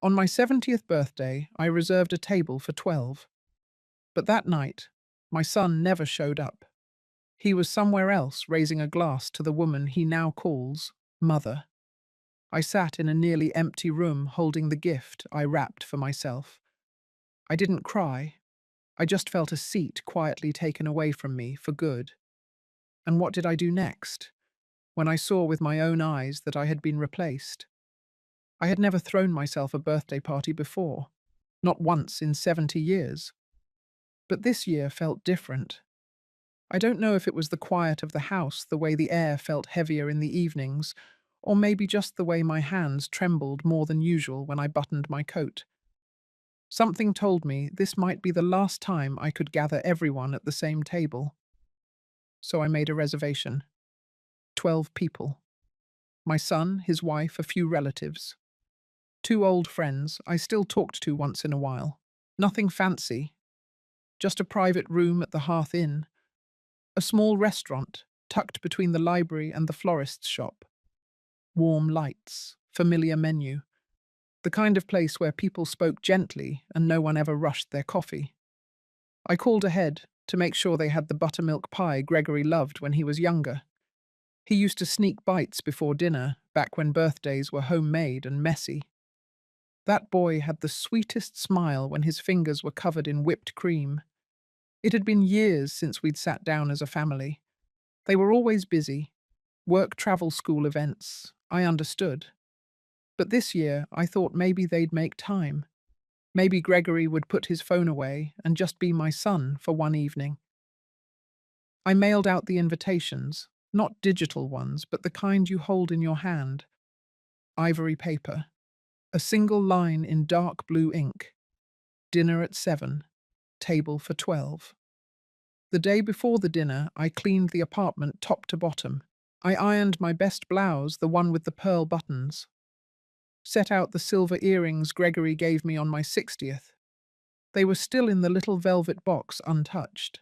On my 70th birthday, I reserved a table for 12. But that night, my son never showed up. He was somewhere else raising a glass to the woman he now calls Mother. I sat in a nearly empty room holding the gift I wrapped for myself. I didn't cry. I just felt a seat quietly taken away from me for good. And what did I do next? When I saw with my own eyes that I had been replaced. I had never thrown myself a birthday party before. Not once in 70 years. But this year felt different. I don't know if it was the quiet of the house, the way the air felt heavier in the evenings, or maybe just the way my hands trembled more than usual when I buttoned my coat. Something told me this might be the last time I could gather everyone at the same table. So I made a reservation. 12 people. My son, his wife, a few relatives. Two old friends I still talked to once in a while. Nothing fancy, just a private room at the Hearth Inn. A small restaurant, tucked between the library and the florist's shop. Warm lights, familiar menu. The kind of place where people spoke gently and no one ever rushed their coffee. I called ahead to make sure they had the buttermilk pie Gregory loved when he was younger. He used to sneak bites before dinner, back when birthdays were homemade and messy. That boy had the sweetest smile when his fingers were covered in whipped cream. It had been years since we'd sat down as a family. They were always busy. Work, travel, school events. I understood. But this year, I thought maybe they'd make time. Maybe Gregory would put his phone away and just be my son for one evening. I mailed out the invitations, not digital ones, but the kind you hold in your hand. Ivory paper. A single line in dark blue ink. Dinner at 7. Table for 12. The day before the dinner, I cleaned the apartment top to bottom. I ironed my best blouse, the one with the pearl buttons. Set out the silver earrings Gregory gave me on my 60th. They were still in the little velvet box untouched.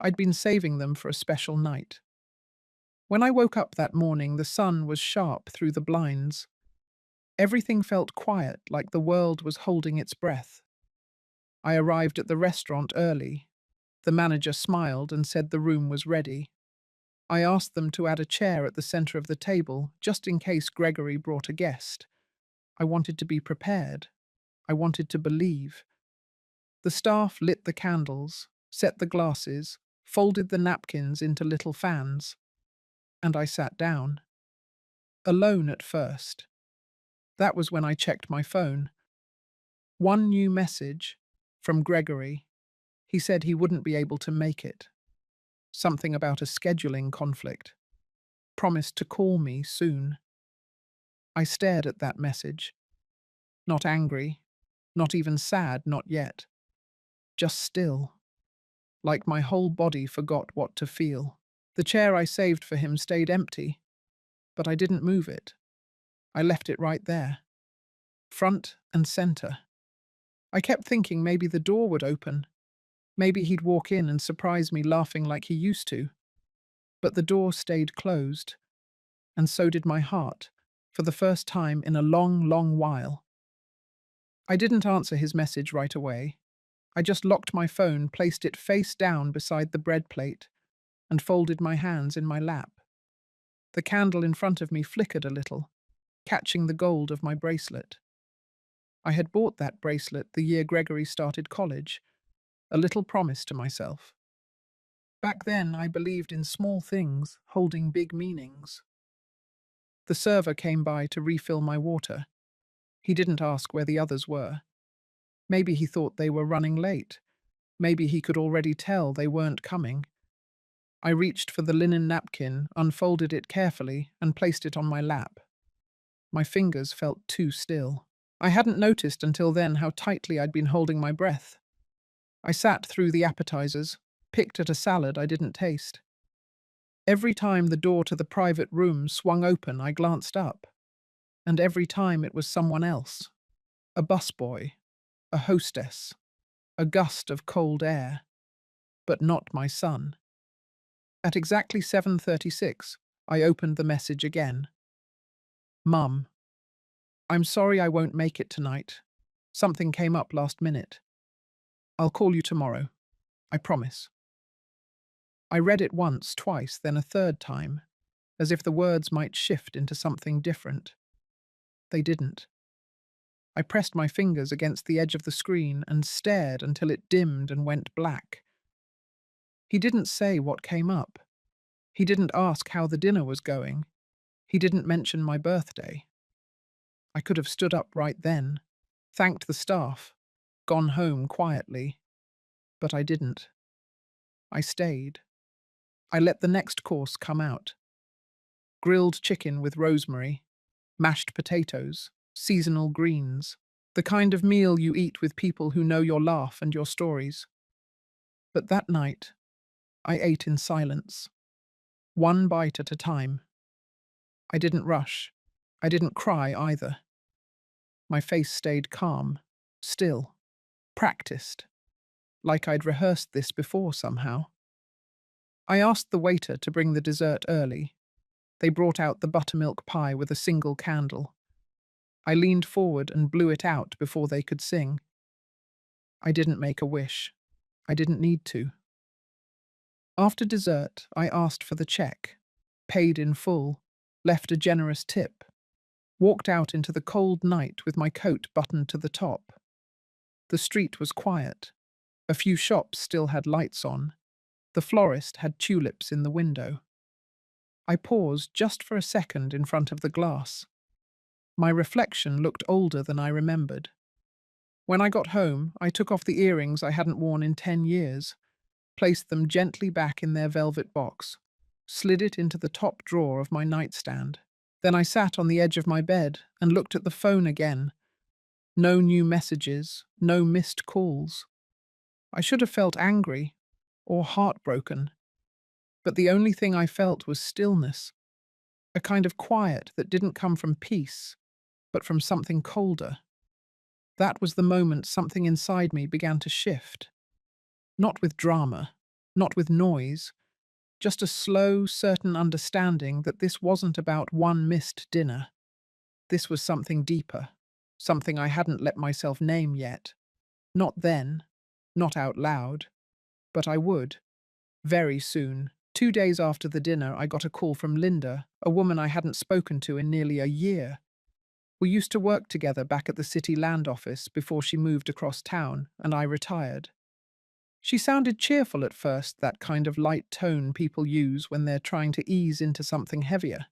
I'd been saving them for a special night. When I woke up that morning, the sun was sharp through the blinds. Everything felt quiet, like the world was holding its breath. I arrived at the restaurant early. The manager smiled and said the room was ready. I asked them to add a chair at the center of the table, just in case Gregory brought a guest. I wanted to be prepared. I wanted to believe. The staff lit the candles, set the glasses, folded the napkins into little fans, and I sat down. Alone at first. That was when I checked my phone. One new message from Gregory. He said he wouldn't be able to make it. Something about a scheduling conflict. Promised to call me soon. I stared at that message. Not angry, not even sad, not yet. Just still. Like my whole body forgot what to feel. The chair I saved for him stayed empty, but I didn't move it. I left it right there. Front and center. I kept thinking maybe the door would open. Maybe he'd walk in and surprise me laughing like he used to. But the door stayed closed, and so did my heart, for the first time in a long, long while. I didn't answer his message right away. I just locked my phone, placed it face down beside the bread plate, and folded my hands in my lap. The candle in front of me flickered a little, catching the gold of my bracelet. I had bought that bracelet the year Gregory started college, a little promise to myself. Back then, I believed in small things holding big meanings. The server came by to refill my water. He didn't ask where the others were. Maybe he thought they were running late. Maybe he could already tell they weren't coming. I reached for the linen napkin, unfolded it carefully, and placed it on my lap. My fingers felt too still. I hadn't noticed until then how tightly I'd been holding my breath. I sat through the appetizers, picked at a salad I didn't taste. Every time the door to the private room swung open, I glanced up. And every time it was someone else. A busboy, a hostess, a gust of cold air. But not my son. At exactly 7:36, I opened the message again. Mum. I'm sorry I won't make it tonight. Something came up last minute. I'll call you tomorrow. I promise. I read it once, twice, then a third time, as if the words might shift into something different. They didn't. I pressed my fingers against the edge of the screen and stared until it dimmed and went black. He didn't say what came up. He didn't ask how the dinner was going. He didn't mention my birthday. I could have stood up right then, thanked the staff, gone home quietly, but I didn't. I stayed. I let the next course come out. Grilled chicken with rosemary, mashed potatoes, seasonal greens, the kind of meal you eat with people who know your laugh and your stories. But that night, I ate in silence, one bite at a time. I didn't rush. I didn't cry either. My face stayed calm, still, practiced, like I'd rehearsed this before somehow. I asked the waiter to bring the dessert early. They brought out the buttermilk pie with a single candle. I leaned forward and blew it out before they could sing. I didn't make a wish. I didn't need to. After dessert, I asked for the check, paid in full, left a generous tip, walked out into the cold night with my coat buttoned to the top. The street was quiet. A few shops still had lights on. The florist had tulips in the window. I paused just for a second in front of the glass. My reflection looked older than I remembered. When I got home, I took off the earrings I hadn't worn in 10 years, placed them gently back in their velvet box, slid it into the top drawer of my nightstand. Then I sat on the edge of my bed and looked at the phone again. No new messages, no missed calls. I should have felt angry or heartbroken, but the only thing I felt was stillness, a kind of quiet that didn't come from peace, but from something colder. That was the moment something inside me began to shift. Not with drama, not with noise, just a slow, certain understanding that this wasn't about one missed dinner. This was something deeper, something I hadn't let myself name yet. Not then, not out loud, but I would. Very soon. 2 days after the dinner, I got a call from Linda, a woman I hadn't spoken to in nearly a year. We used to work together back at the city land office before she moved across town and I retired. She sounded cheerful at first, that kind of light tone people use when they're trying to ease into something heavier.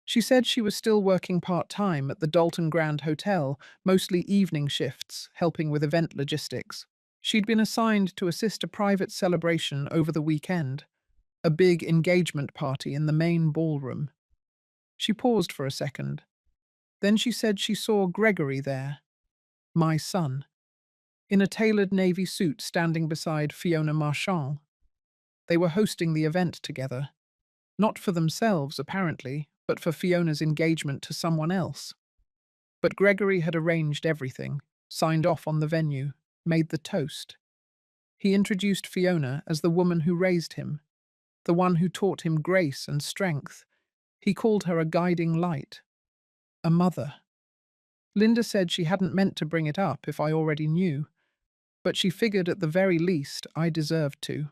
She said she was still working part-time at the Dalton Grand Hotel, mostly evening shifts, helping with event logistics. She'd been assigned to assist a private celebration over the weekend, a big engagement party in the main ballroom. She paused for a second. Then she said she saw Gregory there, my son, in a tailored navy suit standing beside Fiona Marchand. They were hosting the event together. Not for themselves, apparently, but for Fiona's engagement to someone else. But Gregory had arranged everything, signed off on the venue, made the toast. He introduced Fiona as the woman who raised him, the one who taught him grace and strength. He called her a guiding light, a mother. Linda said she hadn't meant to bring it up if I already knew, but she figured at the very least I deserved to.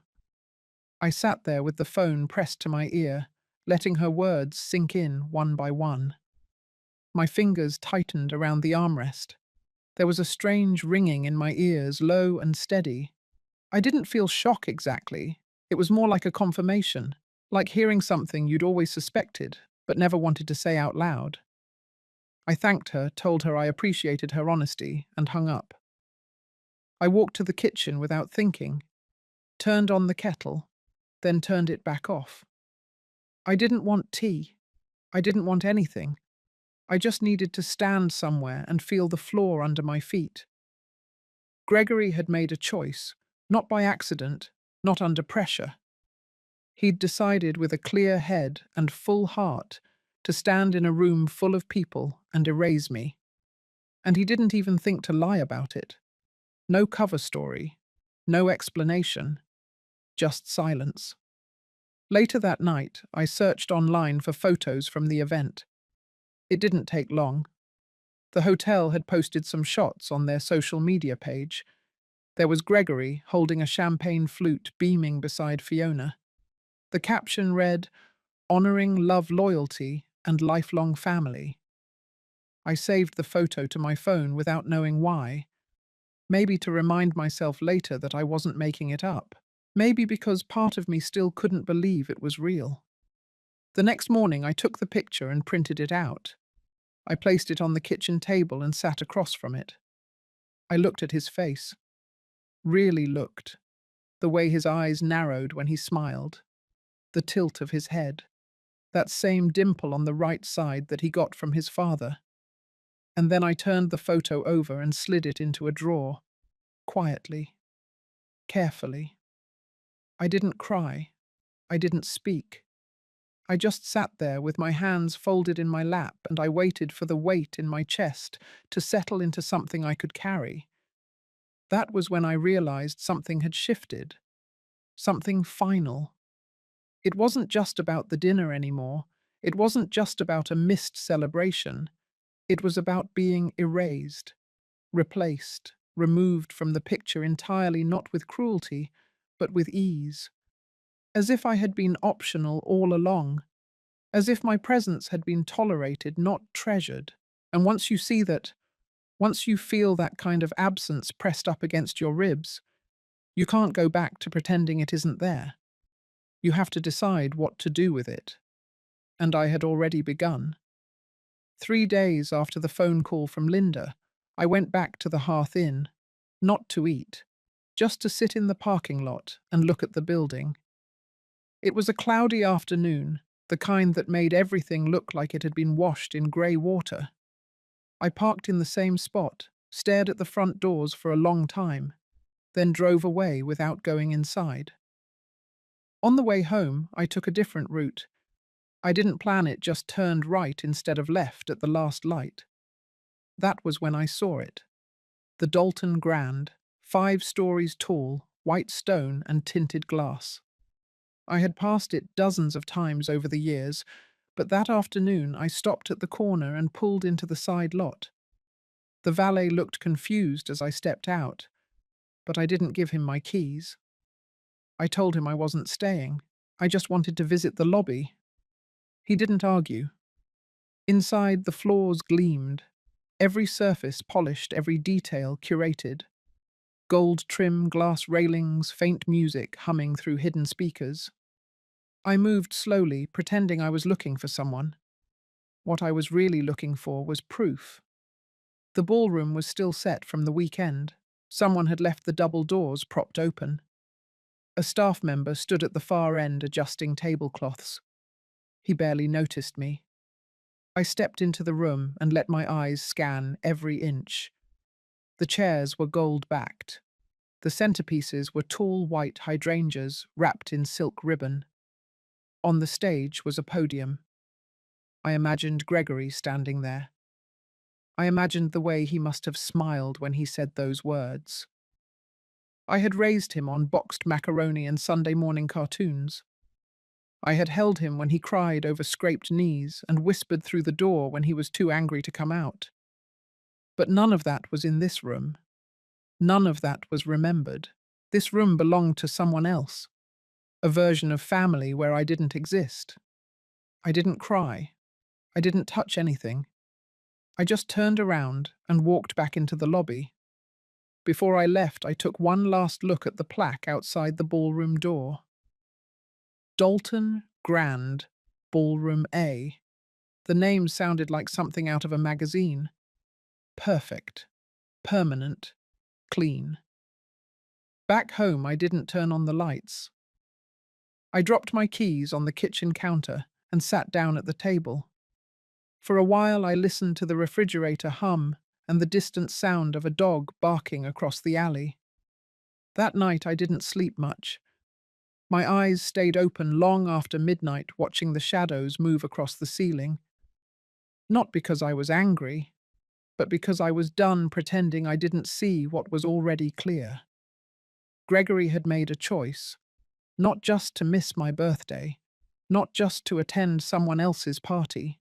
I sat there with the phone pressed to my ear, letting her words sink in one by one. My fingers tightened around the armrest. There was a strange ringing in my ears, low and steady. I didn't feel shock exactly. It was more like a confirmation, like hearing something you'd always suspected, but never wanted to say out loud. I thanked her, told her I appreciated her honesty, and hung up. I walked to the kitchen without thinking, turned on the kettle, then turned it back off. I didn't want tea. I didn't want anything. I just needed to stand somewhere and feel the floor under my feet. Gregory had made a choice, not by accident, not under pressure. He'd decided with a clear head and full heart to stand in a room full of people and erase me. And he didn't even think to lie about it. No cover story, no explanation, just silence. Later that night, I searched online for photos from the event. It didn't take long. The hotel had posted some shots on their social media page. There was Gregory holding a champagne flute beaming beside Fiona. The caption read, "Honoring love, loyalty, and lifelong family." I saved the photo to my phone without knowing why. Maybe to remind myself later that I wasn't making it up. Maybe because part of me still couldn't believe it was real. The next morning, I took the picture and printed it out. I placed it on the kitchen table and sat across from it. I looked at his face. Really looked. The way his eyes narrowed when he smiled. The tilt of his head. That same dimple on the right side that he got from his father. And then I turned the photo over and slid it into a drawer. Quietly. Carefully. I didn't cry. I didn't speak. I just sat there with my hands folded in my lap and I waited for the weight in my chest to settle into something I could carry. That was when I realized something had shifted. Something final. It wasn't just about the dinner anymore. It wasn't just about a missed celebration. It was about being erased, replaced, removed from the picture entirely, not with cruelty, but with ease. As if I had been optional all along. As if my presence had been tolerated, not treasured. And once you see that, once you feel that kind of absence pressed up against your ribs, you can't go back to pretending it isn't there. You have to decide what to do with it. And I had already begun. 3 days after the phone call from Linda, I went back to the Hearth Inn, not to eat, just to sit in the parking lot and look at the building. It was a cloudy afternoon, the kind that made everything look like it had been washed in grey water. I parked in the same spot, stared at the front doors for a long time, then drove away without going inside. On the way home, I took a different route. I didn't plan it, just turned right instead of left at the last light. That was when I saw it. The Dalton Grand, 5 stories tall, white stone and tinted glass. I had passed it dozens of times over the years, but that afternoon I stopped at the corner and pulled into the side lot. The valet looked confused as I stepped out, but I didn't give him my keys. I told him I wasn't staying. I just wanted to visit the lobby. He didn't argue. Inside, the floors gleamed, every surface polished, every detail curated. Gold trim, glass railings, faint music humming through hidden speakers. I moved slowly, pretending I was looking for someone. What I was really looking for was proof. The ballroom was still set from the weekend. Someone had left the double doors propped open. A staff member stood at the far end adjusting tablecloths. He barely noticed me. I stepped into the room and let my eyes scan every inch. The chairs were gold-backed. The centerpieces were tall white hydrangeas wrapped in silk ribbon. On the stage was a podium. I imagined Gregory standing there. I imagined the way he must have smiled when he said those words. I had raised him on boxed macaroni and Sunday morning cartoons. I had held him when he cried over scraped knees and whispered through the door when he was too angry to come out. But none of that was in this room. None of that was remembered. This room belonged to someone else. A version of family where I didn't exist. I didn't cry. I didn't touch anything. I just turned around and walked back into the lobby. Before I left, I took one last look at the plaque outside the ballroom door. Dalton Grand, Ballroom A. The name sounded like something out of a magazine. Perfect. Permanent. Clean. Back home, I didn't turn on the lights. I dropped my keys on the kitchen counter and sat down at the table. For a while, I listened to the refrigerator hum and the distant sound of a dog barking across the alley. That night, I didn't sleep much. My eyes stayed open long after midnight, watching the shadows move across the ceiling. Not because I was angry, but because I was done pretending I didn't see what was already clear. Gregory had made a choice, not just to miss my birthday, not just to attend someone else's party.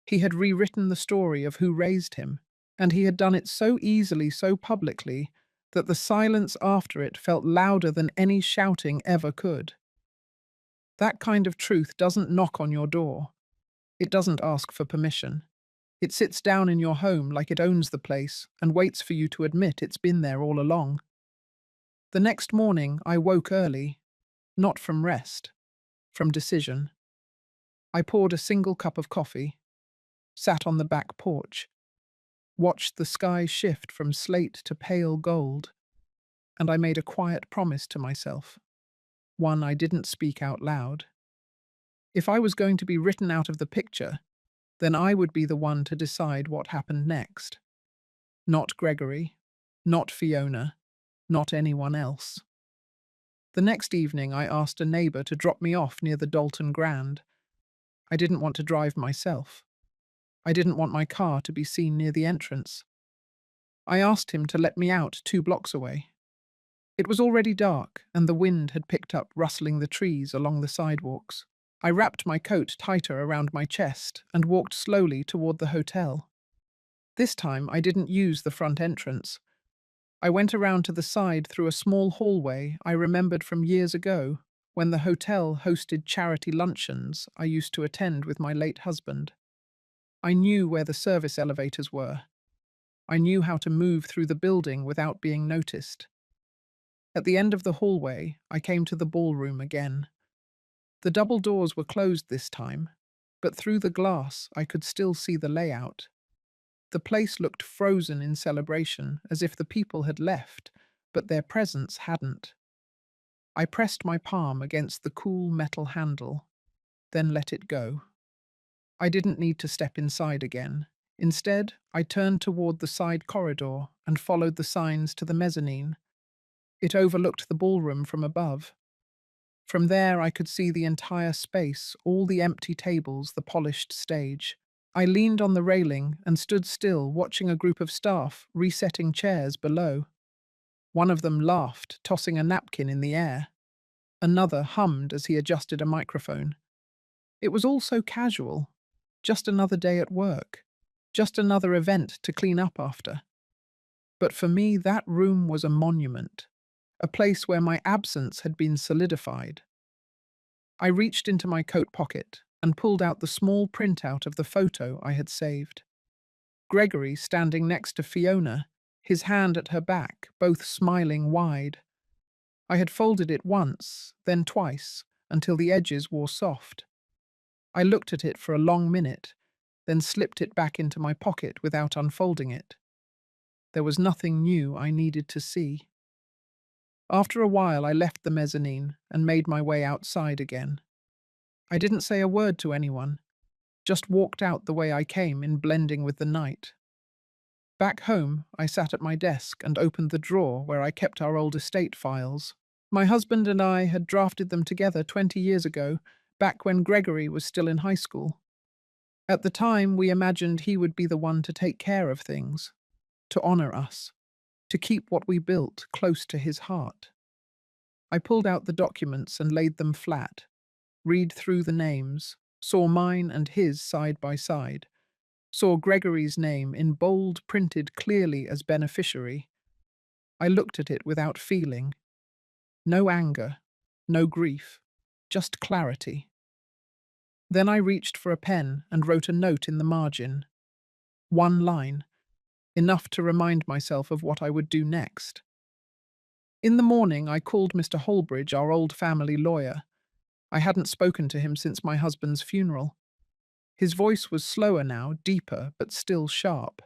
He had rewritten the story of who raised him, And he had done it so easily, so publicly, that the silence after it felt louder than any shouting ever could. That kind of truth doesn't knock on your door. It doesn't ask for permission. It sits down in your home like it owns the place and waits for you to admit it's been there all along. The next morning, I woke early, not from rest, from decision. I poured a single cup of coffee, sat on the back porch, watched the sky shift from slate to pale gold, and I made a quiet promise to myself, one I didn't speak out loud. If I was going to be written out of the picture, then I would be the one to decide what happened next. Not Gregory, not Fiona, not anyone else. The next evening, I asked a neighbour to drop me off near the Dalton Grand. I didn't want to drive myself. I didn't want my car to be seen near the entrance. I asked him to let me out 2 blocks away. It was already dark, and the wind had picked up, rustling the trees along the sidewalks. I wrapped my coat tighter around my chest and walked slowly toward the hotel. This time, I didn't use the front entrance. I went around to the side through a small hallway I remembered from years ago when the hotel hosted charity luncheons I used to attend with my late husband. I knew where the service elevators were. I knew how to move through the building without being noticed. At the end of the hallway, I came to the ballroom again. The double doors were closed this time, but through the glass I could still see the layout. The place looked frozen in celebration, as if the people had left, but their presence hadn't. I pressed my palm against the cool metal handle, then let it go. I didn't need to step inside again. Instead, I turned toward the side corridor and followed the signs to the mezzanine. It overlooked the ballroom from above. From there, I could see the entire space, all the empty tables, the polished stage. I leaned on the railing and stood still, watching a group of staff resetting chairs below. One of them laughed, tossing a napkin in the air. Another hummed as he adjusted a microphone. It was all so casual. Just another day at work. Just another event to clean up after. But for me, that room was a monument, a place where my absence had been solidified. I reached into my coat pocket and pulled out the small printout of the photo I had saved. Gregory standing next to Fiona, his hand at her back, both smiling wide. I had folded it once, then twice, until the edges wore soft. I looked at it for a long minute, then slipped it back into my pocket without unfolding it. There was nothing new I needed to see. After a while, I left the mezzanine and made my way outside again. I didn't say a word to anyone, just walked out the way I came in blending with the night. Back home, I sat at my desk and opened the drawer where I kept our old estate files. My husband and I had drafted them together 20 years ago, back when Gregory was still in high school. At the time, we imagined he would be the one to take care of things, to honor us, to keep what we built close to his heart. I pulled out the documents and laid them flat, read through the names, saw mine and his side by side, saw Gregory's name in bold printed clearly as beneficiary. I looked at it without feeling. No anger, no grief, just clarity. Then I reached for a pen and wrote a note in the margin. One line, enough to remind myself of what I would do next. In the morning, I called Mr. Holbridge, our old family lawyer. I hadn't spoken to him since my husband's funeral. His voice was slower now, deeper, but still sharp.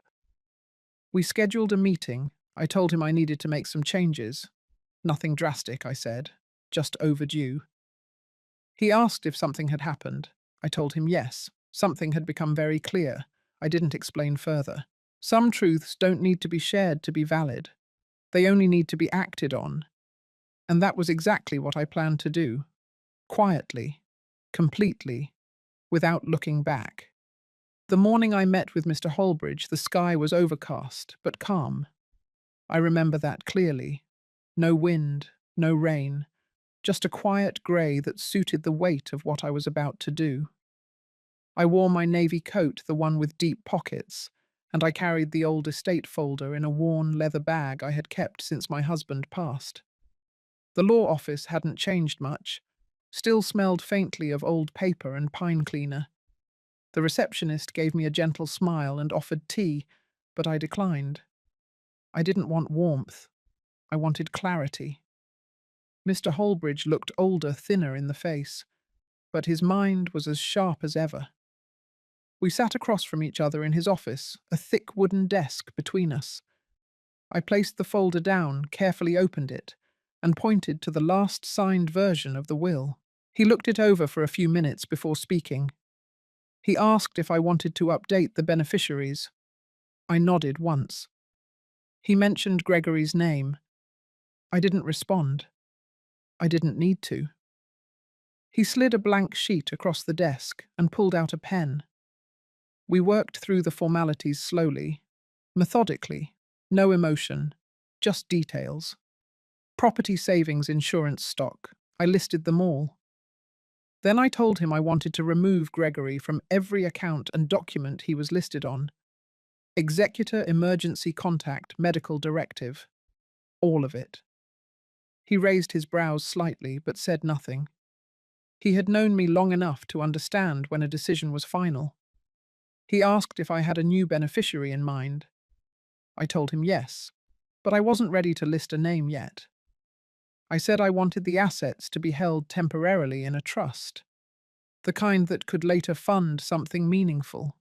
We scheduled a meeting. I told him I needed to make some changes. Nothing drastic, I said, just overdue. He asked if something had happened. I told him yes. Something had become very clear. I didn't explain further. Some truths don't need to be shared to be valid. They only need to be acted on. And that was exactly what I planned to do. Quietly, completely, without looking back. The morning I met with Mr. Holbridge, the sky was overcast, but calm. I remember that clearly. No wind, no rain, just a quiet grey that suited the weight of what I was about to do. I wore my navy coat, the one with deep pockets, and I carried the old estate folder in a worn leather bag I had kept since my husband passed. The law office hadn't changed much, still smelled faintly of old paper and pine cleaner. The receptionist gave me a gentle smile and offered tea, but I declined. I didn't want warmth. I wanted clarity. Mr. Holbridge looked older, thinner in the face, but his mind was as sharp as ever. We sat across from each other in his office, a thick wooden desk between us. I placed the folder down, carefully opened it, and pointed to the last signed version of the will. He looked it over for a few minutes before speaking. He asked if I wanted to update the beneficiaries. I nodded once. He mentioned Gregory's name. I didn't respond. I didn't need to. He slid a blank sheet across the desk and pulled out a pen. We worked through the formalities slowly, methodically, no emotion, just details. Property savings insurance stock. I listed them all. Then I told him I wanted to remove Gregory from every account and document he was listed on. Executor emergency contact medical directive. All of it. He raised his brows slightly but said nothing. He had known me long enough to understand when a decision was final. He asked if I had a new beneficiary in mind. I told him yes, but I wasn't ready to list a name yet. I said I wanted the assets to be held temporarily in a trust, the kind that could later fund something meaningful,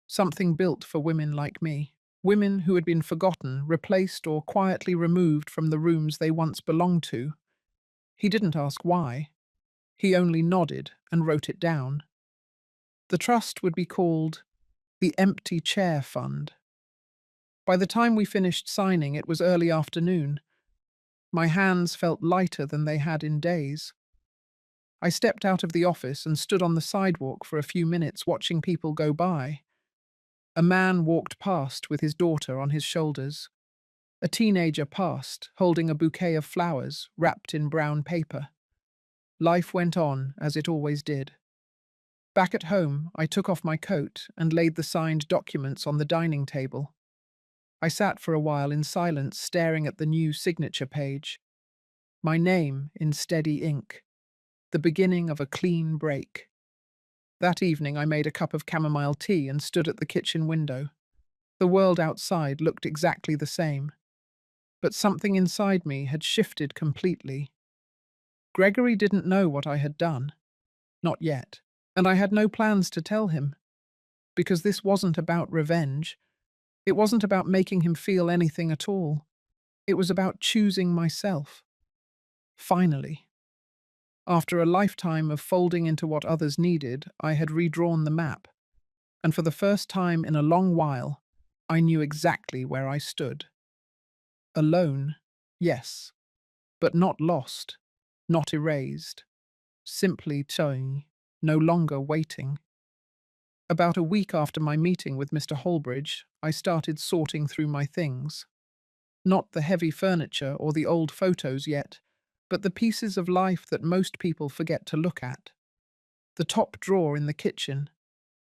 something built for women like me, women who had been forgotten, replaced, or quietly removed from the rooms they once belonged to. He didn't ask why. He only nodded and wrote it down. The trust would be called the Empty Chair Fund. By the time we finished signing, it was early afternoon. My hands felt lighter than they had in days. I stepped out of the office and stood on the sidewalk for a few minutes watching people go by. A man walked past with his daughter on his shoulders. A teenager passed, holding a bouquet of flowers wrapped in brown paper. Life went on as it always did. Back at home, I took off my coat and laid the signed documents on the dining table. I sat for a while in silence, staring at the new signature page. My name in steady ink. The beginning of a clean break. That evening I made a cup of chamomile tea and stood at the kitchen window. The world outside looked exactly the same. But something inside me had shifted completely. Gregory didn't know what I had done. Not yet. And I had no plans to tell him. Because this wasn't about revenge. It wasn't about making him feel anything at all. It was about choosing myself. Finally. After a lifetime of folding into what others needed, I had redrawn the map. And for the first time in a long while, I knew exactly where I stood. Alone, yes, but not lost, not erased. Simply towing, no longer waiting. About a week after my meeting with Mr. Holbridge, I started sorting through my things. Not the heavy furniture or the old photos yet, but the pieces of life that most people forget to look at. The top drawer in the kitchen,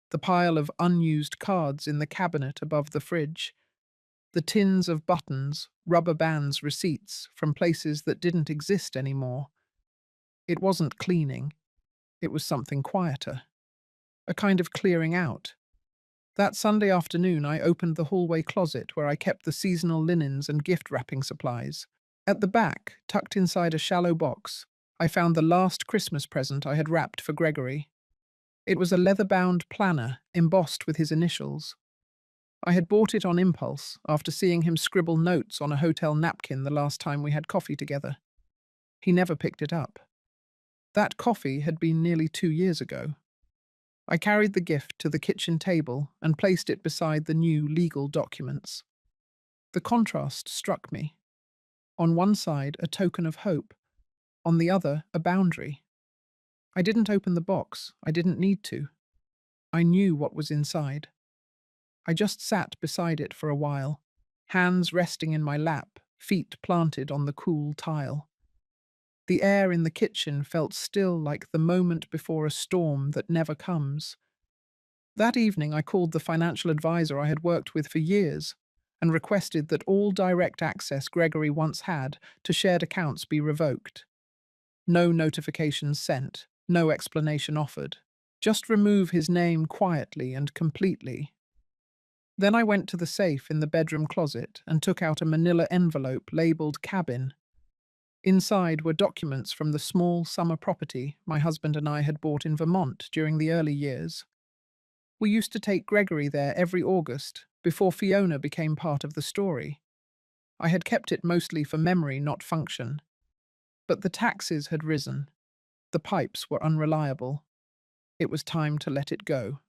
the pile of unused cards in the cabinet above the fridge, the tins of buttons, rubber bands, receipts from places that didn't exist anymore. It wasn't cleaning. It was something quieter. A kind of clearing out. That Sunday afternoon, I opened the hallway closet where I kept the seasonal linens and gift wrapping supplies. At the back, tucked inside a shallow box, I found the last Christmas present I had wrapped for Gregory. It was a leather-bound planner embossed with his initials. I had bought it on impulse after seeing him scribble notes on a hotel napkin the last time we had coffee together. He never picked it up. That coffee had been nearly 2 years ago. I carried the gift to the kitchen table and placed it beside the new legal documents. The contrast struck me. On one side, a token of hope. On the other, a boundary. I didn't open the box. I didn't need to. I knew what was inside. I just sat beside it for a while, hands resting in my lap, feet planted on the cool tile. The air in the kitchen felt still like the moment before a storm that never comes. That evening, I called the financial advisor I had worked with for years and requested that all direct access Gregory once had to shared accounts be revoked. No notifications sent, no explanation offered. Just remove his name quietly and completely. Then I went to the safe in the bedroom closet and took out a manila envelope labeled cabin. Inside were documents from the small summer property my husband and I had bought in Vermont during the early years. We used to take Gregory there every August, before Fiona became part of the story. I had kept it mostly for memory, not function. But the taxes had risen. The pipes were unreliable. It was time to let it go.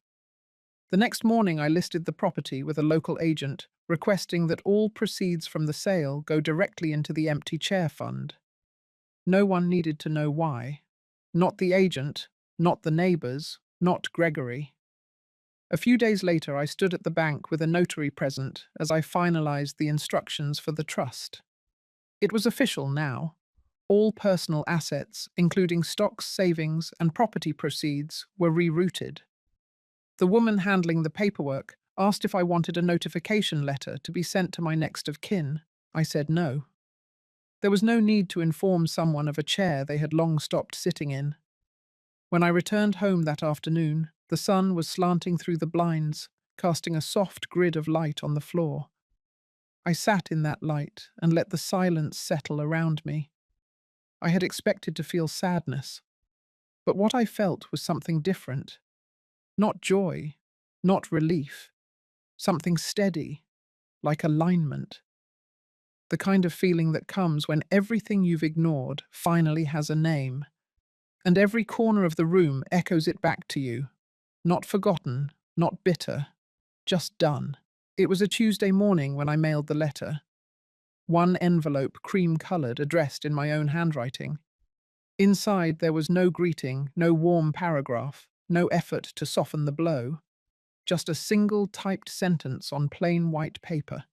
The next morning I listed the property with a local agent, requesting that all proceeds from the sale go directly into the empty chair fund. No one needed to know why. Not the agent, not the neighbors, not Gregory. A few days later, I stood at the bank with a notary present as I finalized the instructions for the trust. It was official now. All personal assets, including stocks, savings, and property proceeds, were rerouted. The woman handling the paperwork asked if I wanted a notification letter to be sent to my next of kin. I said no. There was no need to inform someone of a chair they had long stopped sitting in. When I returned home that afternoon, the sun was slanting through the blinds, casting a soft grid of light on the floor. I sat in that light and let the silence settle around me. I had expected to feel sadness, but what I felt was something different. Not joy, not relief, something steady, like alignment. The kind of feeling that comes when everything you've ignored finally has a name, and every corner of the room echoes it back to you. Not forgotten, not bitter, just done. It was a Tuesday morning when I mailed the letter. One envelope, cream-coloured, addressed in my own handwriting. Inside there was no greeting, no warm paragraph, no effort to soften the blow. Just a single typed sentence on plain white paper.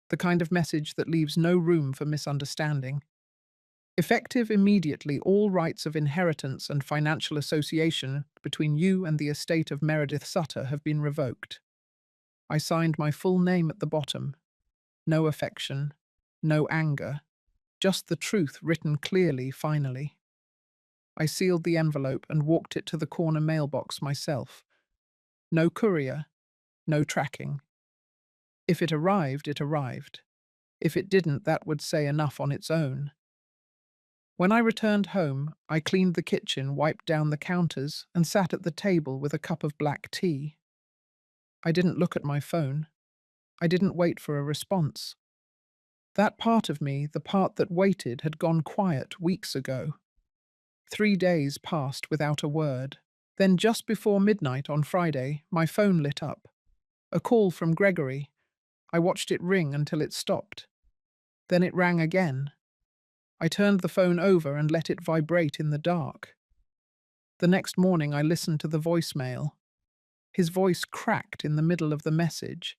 The kind of message that leaves no room for misunderstanding. Effective immediately, all rights of inheritance and financial association between you and the estate of Meredith Sutter have been revoked. I signed my full name at the bottom. No affection, no anger, just the truth written clearly finally. I sealed the envelope and walked it to the corner mailbox myself. No courier, no tracking. If it arrived, it arrived. If it didn't, that would say enough on its own. When I returned home, I cleaned the kitchen, wiped down the counters, and sat at the table with a cup of black tea. I didn't look at my phone. I didn't wait for a response. That part of me, the part that waited, had gone quiet weeks ago. 3 days passed without a word. Then just before midnight on Friday, my phone lit up. A call from Gregory. I watched it ring until it stopped. Then it rang again. I turned the phone over and let it vibrate in the dark. The next morning I listened to the voicemail. His voice cracked in the middle of the message.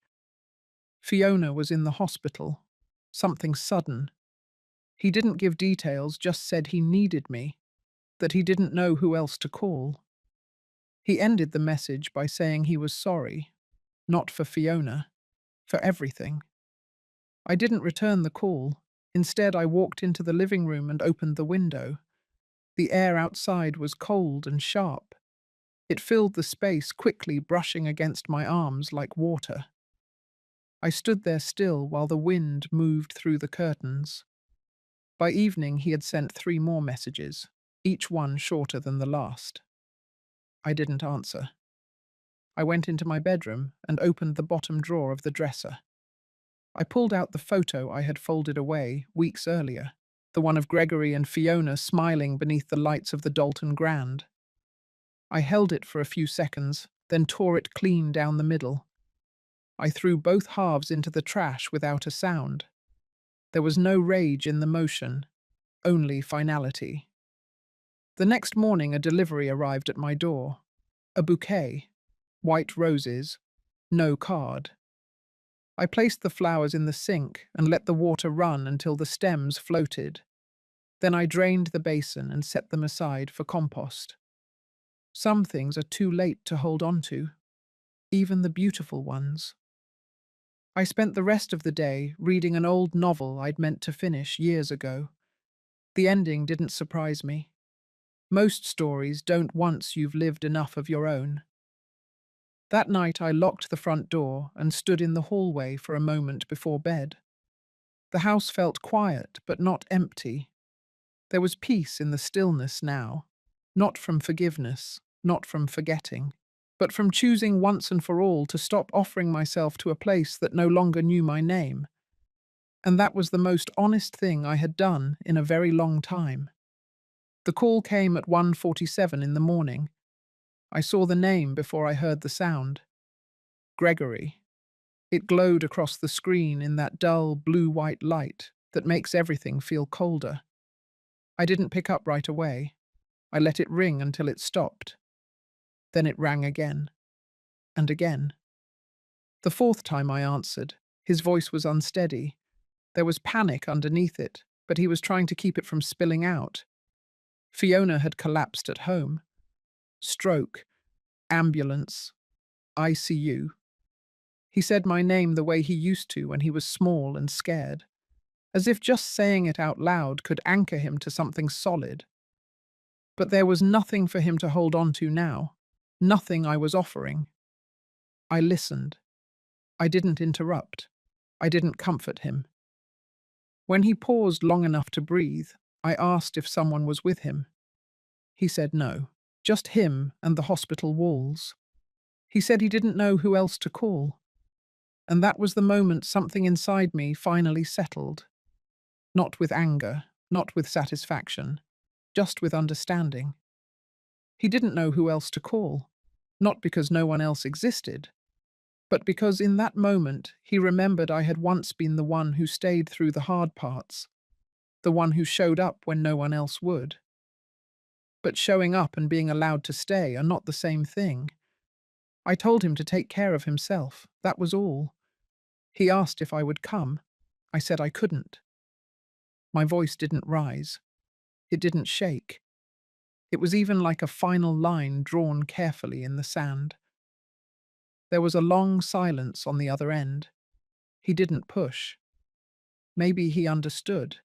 Fiona was in the hospital. Something sudden. He didn't give details, just said he needed me, that he didn't know who else to call. He ended the message by saying he was sorry, not for Fiona, for everything. I didn't return the call. Instead, I walked into the living room and opened the window. The air outside was cold and sharp. It filled the space, quickly brushing against my arms like water. I stood there still while the wind moved through the curtains. By evening, he had sent 3 more messages, each one shorter than the last. I didn't answer. I went into my bedroom and opened the bottom drawer of the dresser. I pulled out the photo I had folded away weeks earlier, the one of Gregory and Fiona smiling beneath the lights of the Dalton Grand. I held it for a few seconds, then tore it clean down the middle. I threw both halves into the trash without a sound. There was no rage in the motion, only finality. The next morning a delivery arrived at my door. A bouquet, white roses, no card. I placed the flowers in the sink and let the water run until the stems floated. Then I drained the basin and set them aside for compost. Some things are too late to hold on to. even the beautiful ones. I spent the rest of the day reading an old novel I'd meant to finish years ago. The ending didn't surprise me. Most stories don't once you've lived enough of your own. That night I locked the front door and stood in the hallway for a moment before bed. The house felt quiet but not empty. There was peace in the stillness now, not from forgiveness, not from forgetting, but from choosing once and for all to stop offering myself to a place that no longer knew my name. And that was the most honest thing I had done in a very long time. The call came at 1:47 in the morning. I saw the name before I heard the sound. Gregory. It glowed across the screen in that dull blue-white light that makes everything feel colder. I didn't pick up right away. I let it ring until it stopped. Then it rang again. And again. The fourth time I answered, his voice was unsteady. There was panic underneath it, but he was trying to keep it from spilling out. Fiona had collapsed at home. Stroke, ambulance, ICU. He said my name the way he used to when he was small and scared, as if just saying it out loud could anchor him to something solid. But there was nothing for him to hold on to now, nothing I was offering. I listened. I didn't interrupt. I didn't comfort him. When he paused long enough to breathe, I asked if someone was with him. He said no, just him and the hospital walls. He said he didn't know who else to call. And that was the moment something inside me finally settled. Not with anger, not with satisfaction, just with understanding. He didn't know who else to call, not because no one else existed, but because in that moment he remembered I had once been the one who stayed through the hard parts, the one who showed up when no one else would. But showing up and being allowed to stay are not the same thing. I told him to take care of himself, that was all. He asked if I would come. I said I couldn't. My voice didn't rise. It didn't shake. It was even like a final line drawn carefully in the sand. There was a long silence on the other end. He didn't push. Maybe he understood,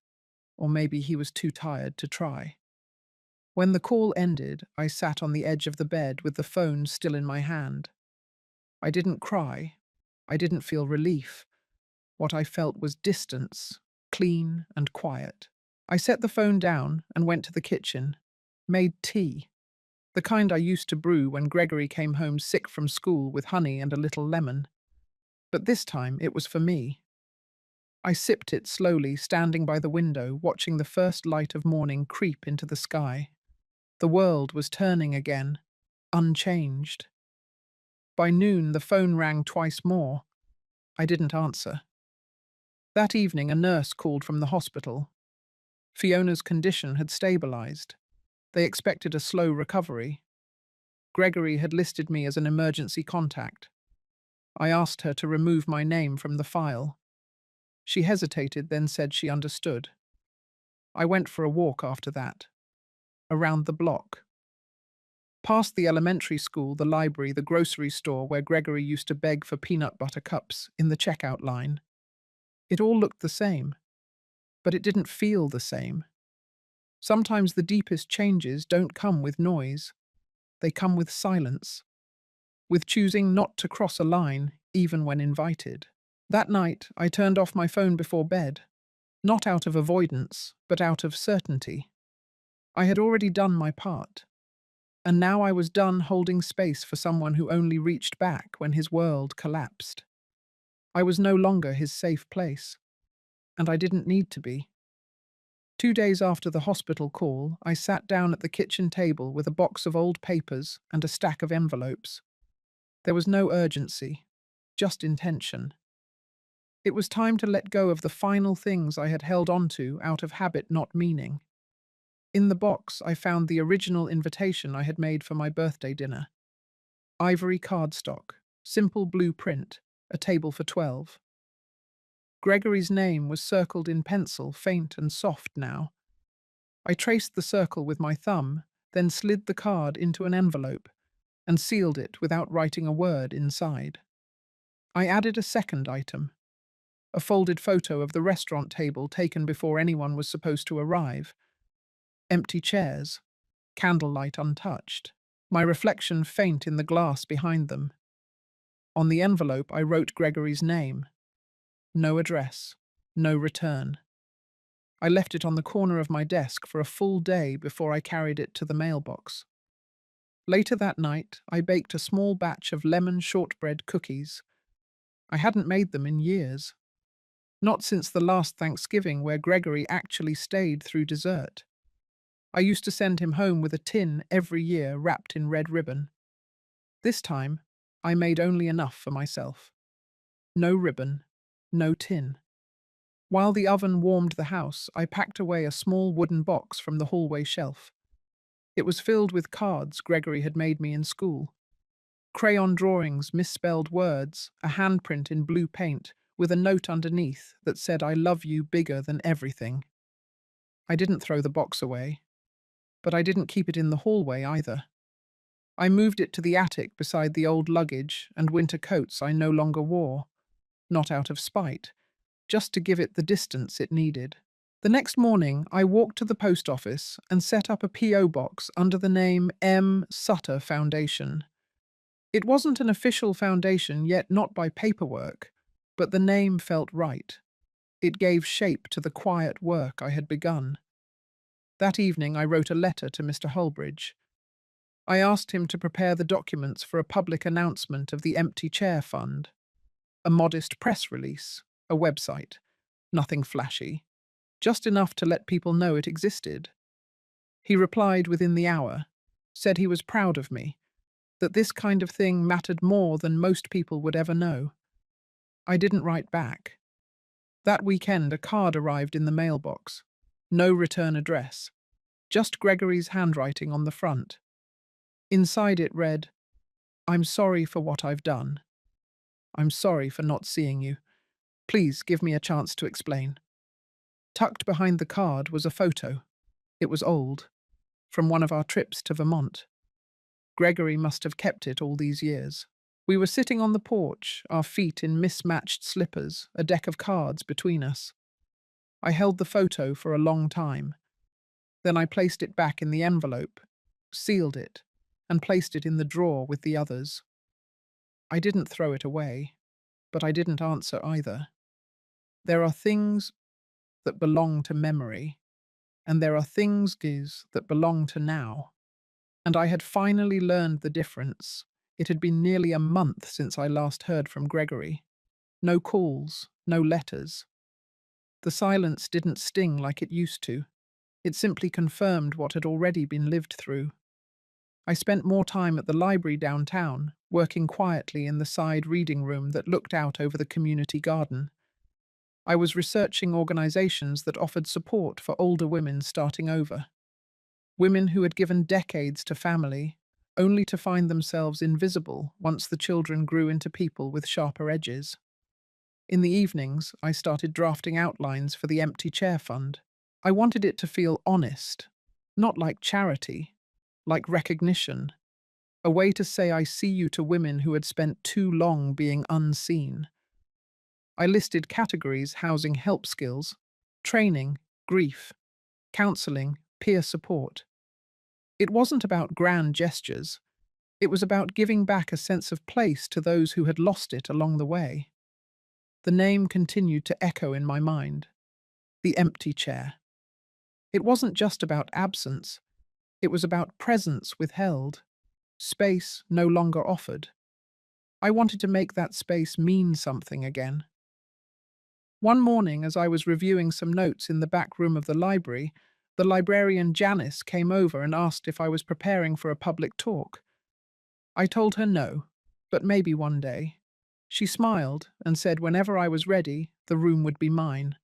or maybe he was too tired to try. When the call ended, I sat on the edge of the bed with the phone still in my hand. I didn't cry. I didn't feel relief. What I felt was distance, clean and quiet. I set the phone down and went to the kitchen, made tea, the kind I used to brew when Gregory came home sick from school with honey and a little lemon. But this time it was for me. I sipped it slowly, standing by the window, watching the first light of morning creep into the sky. The world was turning again, unchanged. By noon, the phone rang twice more. I didn't answer. That evening, a nurse called from the hospital. Fiona's condition had stabilized. They expected a slow recovery. Gregory had listed me as an emergency contact. I asked her to remove my name from the file. She hesitated, then said she understood. I went for a walk after that, around the block. Past the elementary school, the library, the grocery store where Gregory used to beg for peanut butter cups in the checkout line. It all looked the same, but it didn't feel the same. Sometimes the deepest changes don't come with noise. They come with silence, with choosing not to cross a line even when invited. That night, I turned off my phone before bed, not out of avoidance, but out of certainty. I had already done my part, and now I was done holding space for someone who only reached back when his world collapsed. I was no longer his safe place, and I didn't need to be. 2 days after the hospital call, I sat down at the kitchen table with a box of old papers and a stack of envelopes. There was no urgency, just intention. It was time to let go of the final things I had held on to out of habit, not meaning. In the box, I found the original invitation I had made for my birthday dinner. Ivory cardstock, simple blue print, a table for 12. Gregory's name was circled in pencil, faint and soft now. I traced the circle with my thumb, then slid the card into an envelope, and sealed it without writing a word inside. I added a second item, a folded photo of the restaurant table taken before anyone was supposed to arrive. Empty chairs, candlelight untouched, my reflection faint in the glass behind them. On the envelope, I wrote Gregory's name. No address, no return. I left it on the corner of my desk for a full day before I carried it to the mailbox. Later that night, I baked a small batch of lemon shortbread cookies. I hadn't made them in years. Not since the last Thanksgiving where Gregory actually stayed through dessert. I used to send him home with a tin every year wrapped in red ribbon. This time, I made only enough for myself. No ribbon, no tin. While the oven warmed the house, I packed away a small wooden box from the hallway shelf. It was filled with cards Gregory had made me in school. Crayon drawings, misspelled words, a handprint in blue paint, with a note underneath that said, "I love you bigger than everything." I didn't throw the box away, but I didn't keep it in the hallway either. I moved it to the attic beside the old luggage and winter coats I no longer wore, not out of spite, just to give it the distance it needed. The next morning, I walked to the post office and set up a P.O. box under the name M. Sutter Foundation. It wasn't an official foundation, yet not by paperwork, but the name felt right. It gave shape to the quiet work I had begun. That evening, I wrote a letter to Mr. Holbridge. I asked him to prepare the documents for a public announcement of the Empty Chair Fund. A modest press release, a website, nothing flashy, just enough to let people know it existed. He replied within the hour, said he was proud of me, that this kind of thing mattered more than most people would ever know. I didn't write back. That weekend, a card arrived in the mailbox. No return address, just Gregory's handwriting on the front. Inside it read, "I'm sorry for what I've done. I'm sorry for not seeing you. Please give me a chance to explain." Tucked behind the card was a photo. It was old, from one of our trips to Vermont. Gregory must have kept it all these years. We were sitting on the porch, our feet in mismatched slippers, a deck of cards between us. I held the photo for a long time. Then I placed it back in the envelope, sealed it, and placed it in the drawer with the others. I didn't throw it away, but I didn't answer either. There are things that belong to memory, and there are things that belong to now. And I had finally learned the difference. It had been nearly a month since I last heard from Gregory. No calls, no letters. The silence didn't sting like it used to. It simply confirmed what had already been lived through. I spent more time at the library downtown, working quietly in the side reading room that looked out over the community garden. I was researching organizations that offered support for older women starting over. Women who had given decades to family, only to find themselves invisible once the children grew into people with sharper edges. In the evenings, I started drafting outlines for the Empty Chair Fund. I wanted it to feel honest, not like charity, like recognition, a way to say I see you to women who had spent too long being unseen. I listed categories housing help skills, training, grief, counseling, peer support. It wasn't about grand gestures. It was about giving back a sense of place to those who had lost it along the way. The name continued to echo in my mind. The Empty Chair. It wasn't just about absence. It was about presence withheld, space no longer offered. I wanted to make that space mean something again. One morning, as I was reviewing some notes in the back room of the library, the librarian Janice came over and asked if I was preparing for a public talk. I told her no, but maybe one day. She smiled and said whenever I was ready, the room would be mine.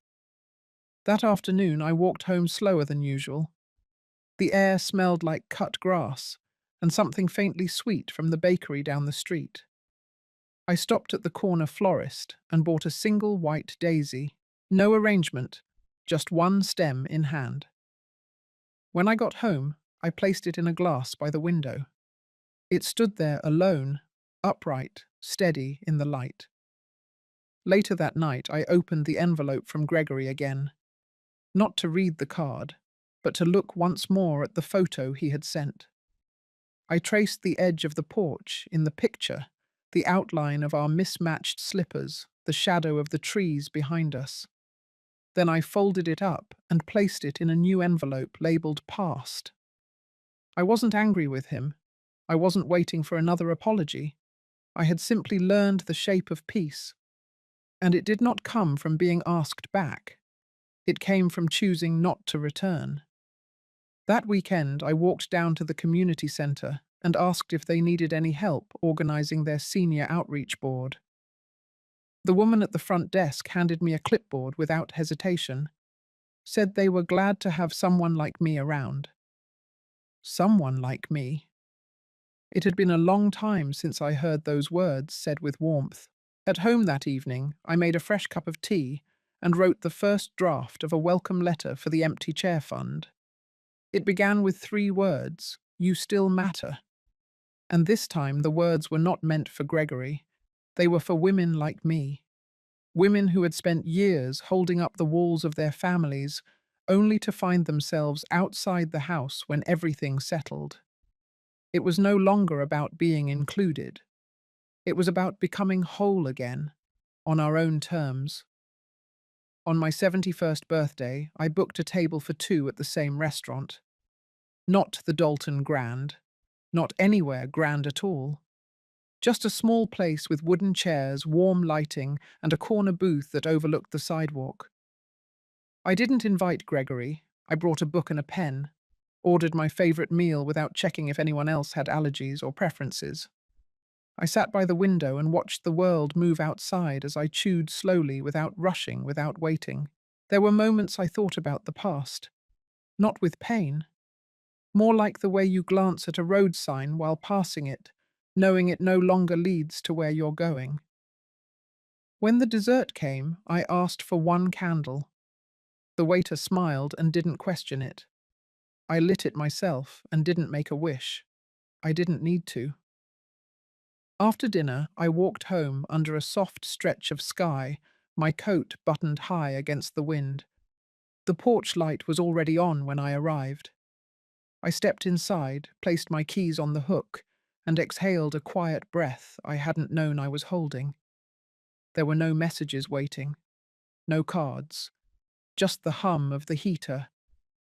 That afternoon, I walked home slower than usual. The air smelled like cut grass and something faintly sweet from the bakery down the street. I stopped at the corner florist and bought a single white daisy. No arrangement, just one stem in hand. When I got home, I placed it in a glass by the window. It stood there alone, upright, steady in the light. Later that night, I opened the envelope from Gregory again, not to read the card, but to look once more at the photo he had sent. I traced the edge of the porch in the picture, the outline of our mismatched slippers, the shadow of the trees behind us. Then I folded it up and placed it in a new envelope labeled Past. I wasn't angry with him. I wasn't waiting for another apology. I had simply learned the shape of peace, and it did not come from being asked back. It came from choosing not to return. That weekend, I walked down to the community center and asked if they needed any help organizing their senior outreach board. The woman at the front desk handed me a clipboard without hesitation, said they were glad to have someone like me around. Someone like me. It had been a long time since I heard those words said with warmth. At home that evening, I made a fresh cup of tea and wrote the first draft of a welcome letter for the Empty Chair Fund. It began with 3 words, "You still matter." And this time the words were not meant for Gregory. They were for women like me. Women who had spent years holding up the walls of their families, only to find themselves outside the house when everything settled. It was no longer about being included. It was about becoming whole again, on our own terms. On my 71st birthday, I booked a table for 2 at the same restaurant. Not the Dalton Grand, not anywhere grand at all. Just a small place with wooden chairs, warm lighting, and a corner booth that overlooked the sidewalk. I didn't invite Gregory. I brought a book and a pen, ordered my favorite meal without checking if anyone else had allergies or preferences. I sat by the window and watched the world move outside as I chewed slowly without rushing, without waiting. There were moments I thought about the past, not with pain, more like the way you glance at a road sign while passing it, knowing it no longer leads to where you're going. When the dessert came, I asked for 1 candle. The waiter smiled and didn't question it. I lit it myself and didn't make a wish. I didn't need to. After dinner, I walked home under a soft stretch of sky, my coat buttoned high against the wind. The porch light was already on when I arrived. I stepped inside, placed my keys on the hook, and exhaled a quiet breath I hadn't known I was holding. There were no messages waiting, no cards, just the hum of the heater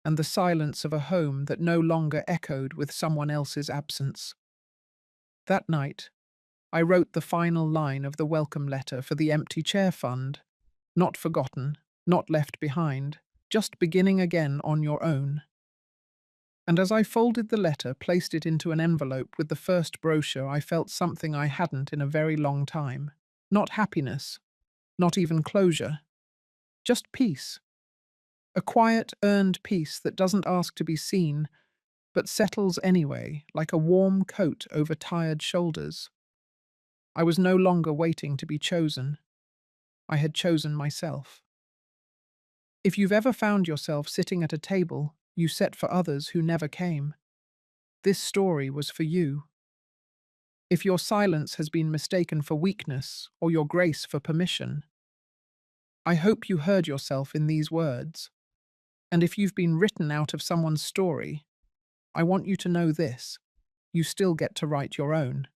and the silence of a home that no longer echoed with someone else's absence. That night, I wrote the final line of the welcome letter for the Empty Chair Fund. Not forgotten, not left behind, just beginning again on your own. And as I folded the letter, placed it into an envelope with the first brochure, I felt something I hadn't in a very long time. Not happiness, not even closure, just peace. A quiet, earned peace that doesn't ask to be seen, but settles anyway, like a warm coat over tired shoulders. I was no longer waiting to be chosen. I had chosen myself. If you've ever found yourself sitting at a table you set for others who never came, this story was for you. If your silence has been mistaken for weakness or your grace for permission, I hope you heard yourself in these words. And if you've been written out of someone's story, I want you to know this: you still get to write your own.